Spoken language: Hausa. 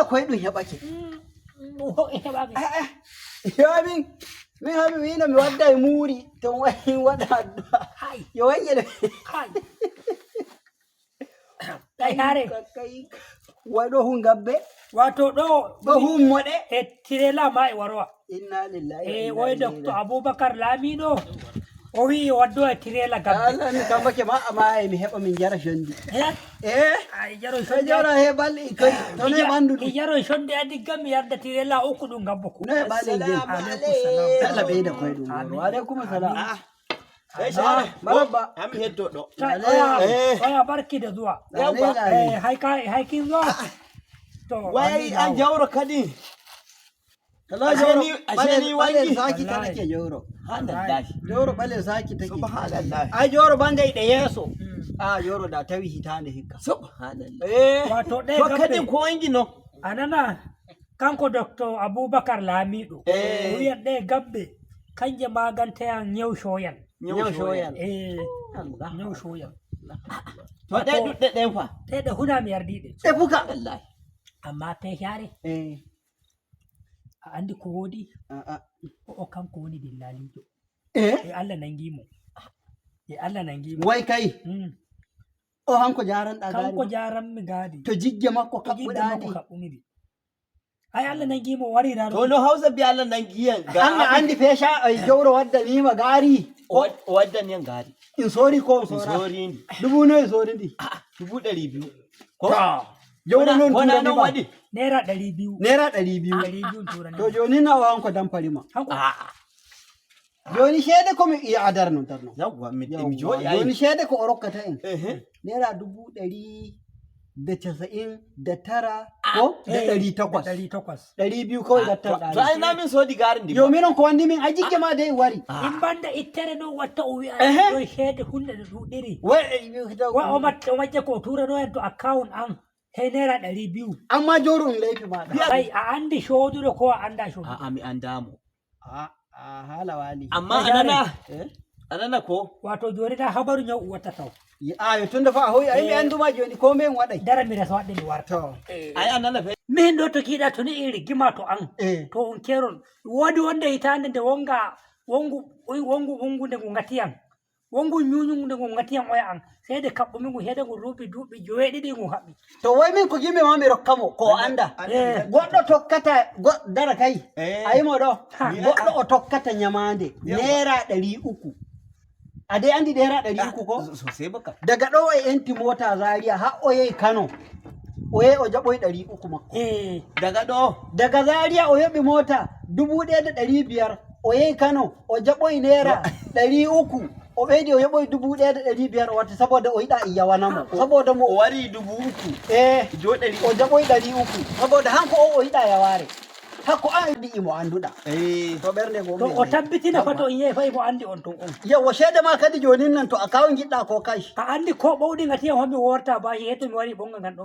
koy ɗum heɓake ɗum hoɓe heɓake yo min haɓe wino mi wadda e muuri to wayi waɗa addu'a hay yo wayƴe ɗo hay ɗay hare waɗo hun gabbe wato ɗo hun moɗe e tirela ma e warowa inna lillahi e woy docteur Aboubacar Lamiɗo o wi waddo e tirela gabbe Allah ni kambake ma ama e mi heɓa min jara shondi ay jaro so jara he balɗe koy to ne ɓandu ɗum jaro shondi adi gammi yarda tirela ukku ɗum gabbo ko ne ɓaɗe gen Allah ɓeyda koye ɗum wa aleykum salam maraba am heddo ɗo oya barki da zuwa hay kin zo to wai an jawro kadi Asheni wangi saki ta nake joro. Joro bale saki take. Subhanallah. Ai joro bande da yeso. Joro da tawi hitande hikka. Subhanallah. Wato dai to kadin ko wangi no. Anana kanko docteur Aboubacar Lamiɗo. Wiya de gabbe kanje maganta yan nyew shoyan. Nyew shoyan. Nyew shoyan. To dai dudde den fa. Dai da huna mi yardide. E fuka wallahi. Amma te yare. Andi ko wodi o kanko woni dillalijo e Allah nangimo wai kai o hanko jaran da gadi kanko jaran mi gadi to jigge makko kabbuɗani ay Allah nangimo wari raro to no hausa bi Allah nangiyan ga an andi fesha ay jawro wadda ni ma gari wadda ni gari in sori ko sori ndi dubu ne sori ndi 200 ko jawro non wana non wadi naira 200 naira 200 turan to joni na hanko dan farima joni shede ko mi iya adar non tarno yawwa mi jodi joni shede ko orokkata en naira 199 ko da 800 200 kawai gattan ɗari to ai na min sodi garin di yo minon ko wandi min ajigge ma dai wari in banda ittere no watta o wi do shede hunde do ɗuɗiri wa o majje ko tura no en to account am hey naira 200 amma joro in laifi ma ai a andi shodude ko a anda shodude mi andamo hala wali amma anana ko wato joni da habaru nyau wata taw yo tunda fa hoyi ai mi anduma joni ko men wadai dara mi rasa wadde mi warta ai anana fe min do to kiida to ni iri gima to an to on keron wodi wonde hitande de wonga wongu de ngatiyan wongu nyunyungu de ngatiyan oya an sai de kabbo min hede go rubi dubi joweɗiɗi go habbi to way min ko gimbe ma mi rokkamo ko anda goddo tokkata dara kai ayi mo do goddo o tokkata nyamande naira 300 ade andi naira 300 ko sosai baka daga do e enti mota Zaria har o yei Kano o jaboy 300 makko daga Zaria o yebi mota 1500 o yei Kano o jaboy naira 300 o ɓeydi o yoɓoy 1500 wata saboda o yiɗa iyawanamo saboda mo o wari 3000 o jaɓoy 300 saboda hanko o yiɗa yaware hakko an yiɗi imo anduɗa to ɓernde go to o tabbitina fa to in yehi fa imo andi on ton on yewo shede ma kadi joni nan to account jiɗɗa ko cash a andi ko ɓowɗi ngati homi worta bashi hetto mi wari ɓonga ngan